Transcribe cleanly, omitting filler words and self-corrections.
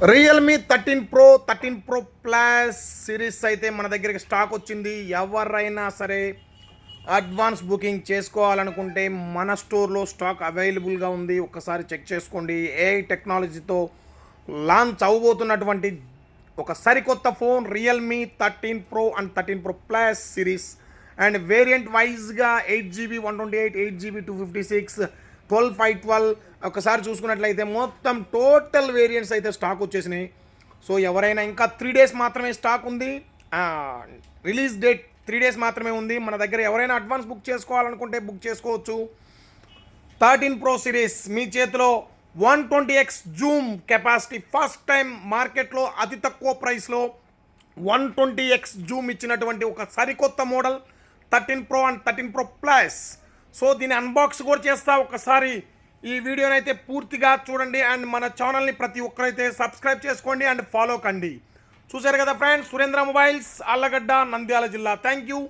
Realme 13 pro, 13 pro plus series అయితే మన దగ్గరికి స్టాక్ వచ్చింది. ఎవరైనా సరే అడ్వాన్స్ బుకింగ్ చేసుకోవాలనుకుంటే మన స్టోర్‌లో స్టాక్ అవైలబుల్‌గా ఉంది. ఒక్కసారి చెక్ చేసుకోండి. ఏఐ టెక్నాలజీతో లాంచ్ అవ్వబోతున్నటువంటి ఒక సరికొత్త phone Realme 13 pro and 13 pro plus series and variant వైజ్‌గా 8GB 128, 8GB 256, 12, 512 ఒకసారి చూసుకున్నట్లయితే మొత్తం టోటల్ వేరియంట్స్ అయితే స్టాక్ వచ్చేసినాయి. సో ఎవరైనా ఇంకా 3 డేస్ మాత్రమే స్టాక్ ఉంది. రిలీజ్ డేట్ 3 డేస్ మాత్రమే ఉంది. మన దగ్గర ఎవరైనా అడ్వాన్స్ బుక్ చేసుకోవాలనుకుంటే బుక్ చేసుకోవచ్చు. 13 ప్రో సిరీస్ మీ చేతిలో 120x Zoom capacity first time మార్కెట్లో అతి తక్కువ ప్రైస్లో 120x జూమ్ ఇచ్చినటువంటి ఒక సరికొత్త model 13 pro and 13 pro plus. So దీన్ని అన్బాక్స్ కూడా చేస్తా. ఒకసారి ఈ వీడియోని అయితే పూర్తిగా చూడండి అండ్ మన ఛానల్ని ప్రతి ఒక్కరైతే సబ్స్క్రైబ్ చేసుకోండి అండ్ ఫాలో కండి. చూశారు కదా ఫ్రెండ్స్, సురేంద్ర మొబైల్స్, ఆళ్ళగడ్డ, నంద్యాల జిల్లా. Thank you.